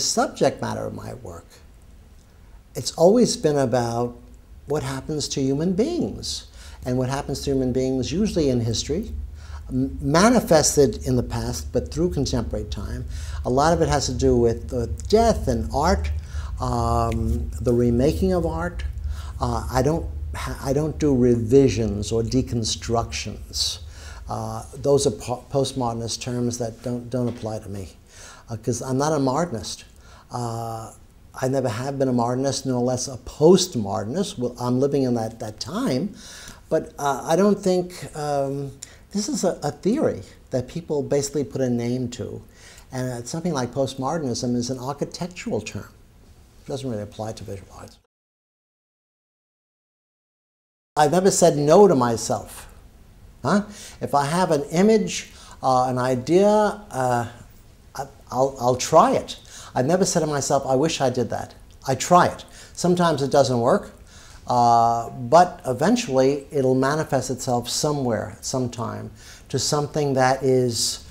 The subject matter of my work, it's always been about what happens to human beings, and what happens to human beings usually in history, manifested in the past but through contemporary time. A lot of it has to do with death and art, the remaking of art. I don't do revisions or deconstructions. Those are postmodernist terms that don't apply to me, because I'm not a modernist. I never have been a modernist, no less a postmodernist. Well, I'm living in that time, but I don't think this is a theory that people basically put a name to, and something like postmodernism is an architectural term. It doesn't really apply to visual arts. I've never said no to myself. If I have an image, an idea, I'll try it. I've never said to myself, I wish I did that. I try it. Sometimes it doesn't work, but eventually it'll manifest itself somewhere, sometime, to something that is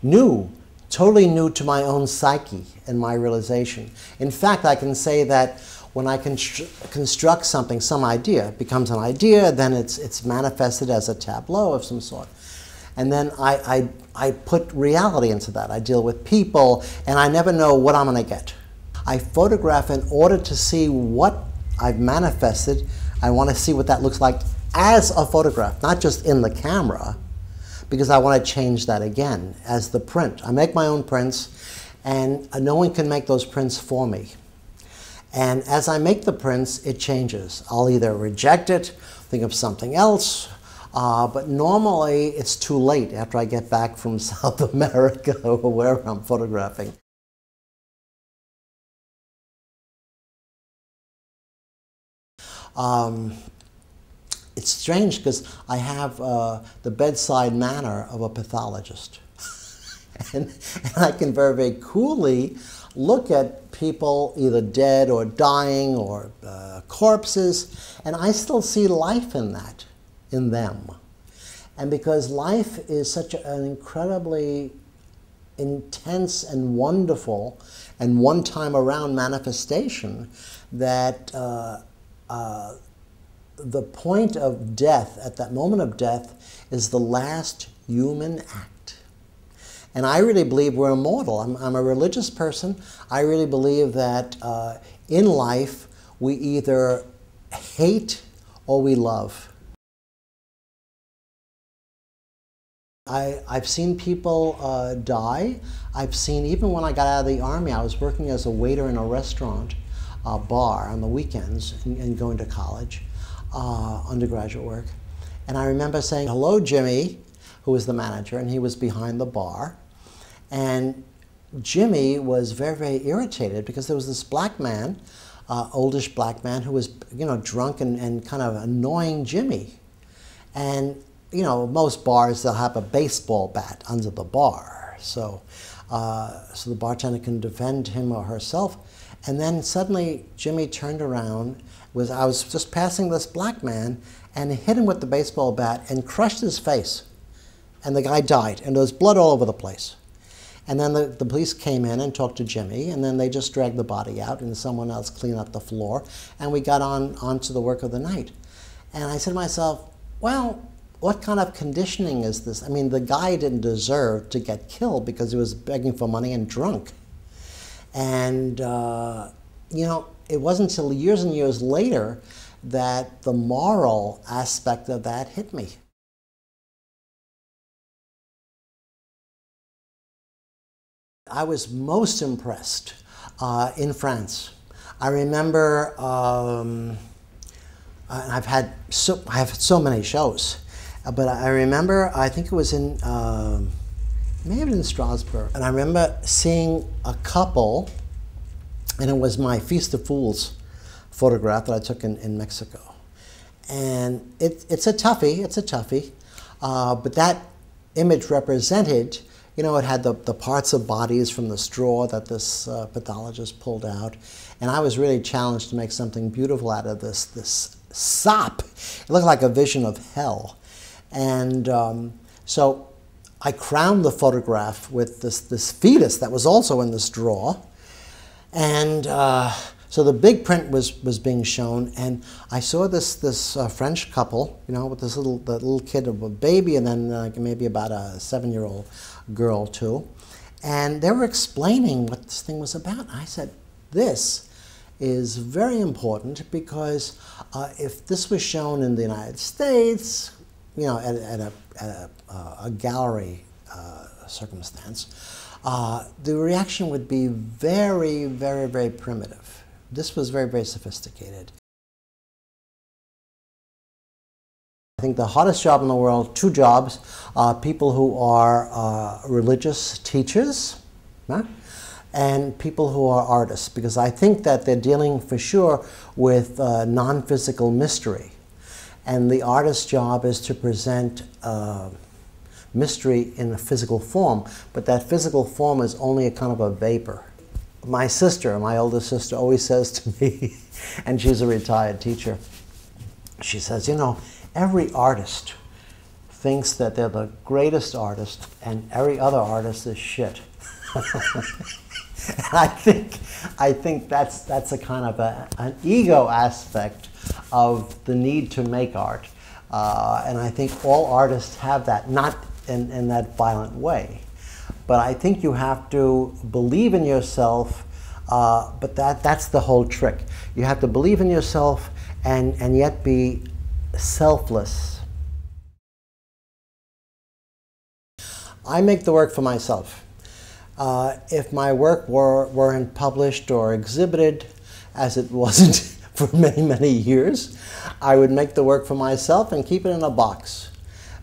new, totally new to my own psyche and my realization. In fact, I can say that when I construct something, some idea, it becomes an idea, then it's manifested as a tableau of some sort. And then I put reality into that. I deal with people, and I never know what I'm going to get. I photograph in order to see what I've manifested. I want to see what that looks like as a photograph, not just in the camera, because I want to change that again as the print. I make my own prints, and no one can make those prints for me. And as I make the prints, it changes. I'll either reject it, think of something else, but normally it's too late after I get back from South America or wherever I'm photographing. It's strange because I have the bedside manner of a pathologist. and I can very, very coolly look at people either dead or dying or corpses, and I still see life in that, in them. And because life is such an incredibly intense and wonderful and one-time around manifestation, that the point of death, at that moment of death, is the last human act. And I really believe we're immortal. I'm a religious person. I really believe that in life we either hate or we love. I've seen people die. I've seen, even when I got out of the Army, I was working as a waiter in a restaurant bar on the weekends and going to college, undergraduate work. And I remember saying, "Hello, Jimmy," who was the manager, and he was behind the bar. And Jimmy was very, very irritated because there was this black man, oldish black man, who was, drunk and kind of annoying Jimmy. And, most bars, they'll have a baseball bat under the bar. So the bartender can defend him or herself. And then suddenly Jimmy turned around. I was just passing this black man and hit him with the baseball bat and crushed his face. And the guy died, and there was blood all over the place. And then the police came in and talked to Jimmy, and then they just dragged the body out and someone else cleaned up the floor, and we got on to the work of the night. And I said to myself, well, what kind of conditioning is this? I mean, the guy didn't deserve to get killed because he was begging for money and drunk. And, it wasn't until years and years later that the moral aspect of that hit me. I was most impressed in France. I remember, I have so many shows, but I remember, I think it was in, maybe in Strasbourg, and I remember seeing a couple, and it was my Feast of Fools photograph that I took in Mexico. And it's a toughie, but that image represented, it had the parts of bodies from the straw that this pathologist pulled out. And I was really challenged to make something beautiful out of this sop. It looked like a vision of hell. And so I crowned the photograph with this fetus that was also in this drawer. And so the big print was being shown, and I saw this French couple, you know, with this little kid of a baby, and then maybe about a 7-year-old girl too. And they were explaining what this thing was about. I said, this is very important because if this was shown in the United States, you know, at a gallery circumstance, the reaction would be very, very, very primitive. This was very, very sophisticated. I think the hardest job in the world, 2 jobs, people who are religious teachers, huh? And people who are artists, because I think that they're dealing for sure with non-physical mystery. And the artist's job is to present mystery in a physical form, but that physical form is only a kind of a vapor. My sister, my oldest sister, always says to me, and she's a retired teacher, she says, you know, every artist thinks that they're the greatest artist and every other artist is shit. I think that's a kind of an ego aspect of the need to make art. And I think all artists have that, not in that violent way. But I think you have to believe in yourself, but that's the whole trick. You have to believe in yourself and yet be selfless. I make the work for myself. If my work weren't published or exhibited, as it wasn't for many, many years, I would make the work for myself and keep it in a box.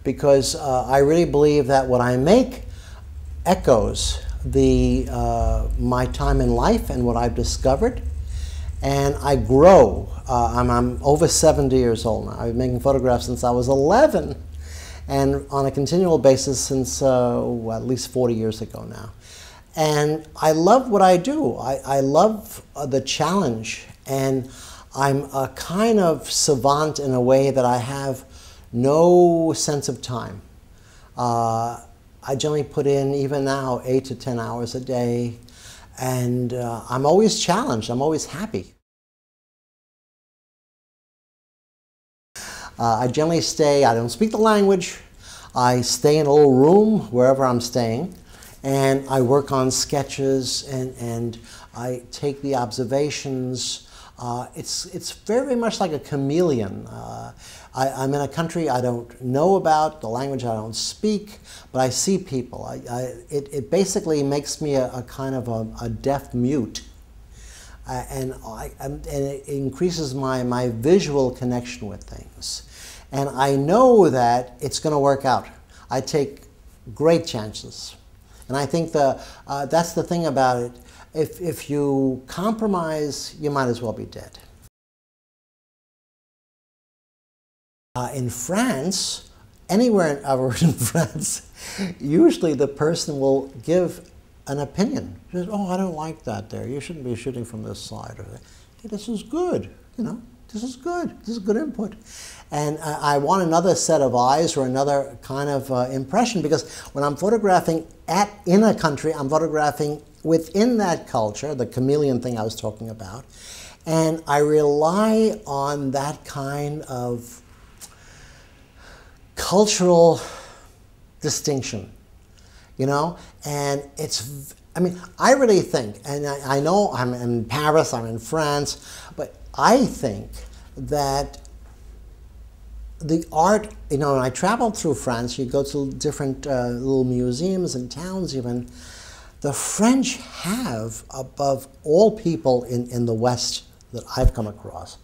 Because I really believe that what I make echoes my time in life and what I've discovered. And I grow. I'm over 70 years old now. I've been making photographs since I was 11. And on a continual basis since well, at least 40 years ago now. And I love what I do. I love the challenge. And I'm a kind of savant in a way that I have no sense of time. I generally put in, even now, 8 to 10 hours a day. And I'm always challenged. I'm always happy. I generally stay, I don't speak the language. I stay in a little room wherever I'm staying. And I work on sketches and I take the observations. It's very much like a chameleon. I'm in a country I don't know about, the language I don't speak, but I see people. It basically makes me a kind of a deaf mute. And it increases my visual connection with things. And I know that it's going to work out. I take great chances. And I think that's the thing about it. If you compromise, you might as well be dead. In France, anywhere ever in France, usually the person will give an opinion. He says, oh, I don't like that there. You shouldn't be shooting from this side. Or, hey, this is good, you know. This is good. This is good input. And I want another set of eyes or another kind of impression, because when I'm photographing in a country, I'm photographing within that culture, the chameleon thing I was talking about, and I rely on that kind of cultural distinction, you know? And it's, I mean, I really think, and I know I'm in Paris, I'm in France, but I think that the art, you know, when I traveled through France, you go to different little museums and towns even, the French have, above all people in the West that I've come across,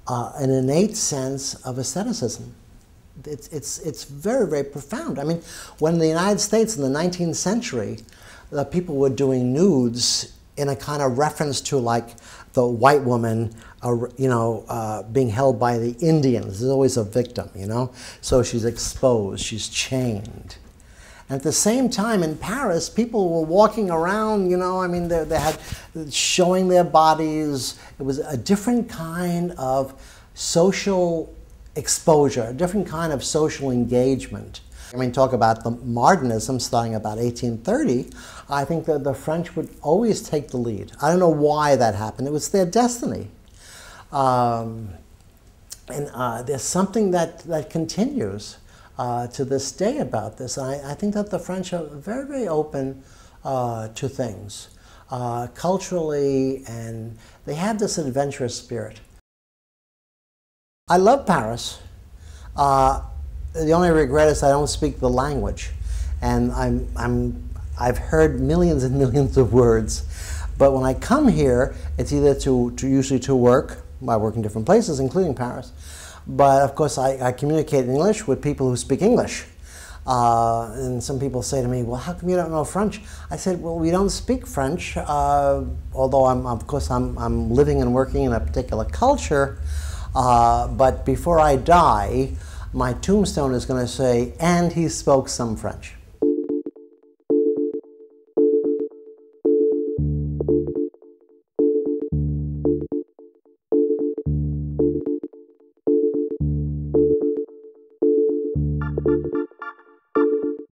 an innate sense of aestheticism. It's very, very profound. I mean, when in the United States in the 19th century, the people were doing nudes in a kind of reference to like the white woman, you know, being held by the Indians. There's always a victim, you know? So she's exposed, she's chained. And at the same time in Paris, people were walking around, you know, I mean, they had showing their bodies. It was a different kind of social exposure, a different kind of social engagement. I mean, talk about the modernism starting about 1830. I think that the French would always take the lead. I don't know why that happened. It was their destiny. There's something that continues to this day about this. I think that the French are very, very open to things culturally, and they have this adventurous spirit. I love Paris. The only regret is I don't speak the language, and I've heard millions and millions of words. But when I come here, it's either usually to work. I work in different places, including Paris. But of course, I communicate in English with people who speak English. And some people say to me, well, how come you don't know French? I said, well, we don't speak French, although of course I'm living and working in a particular culture. But before I die, my tombstone is going to say, and he spoke some French.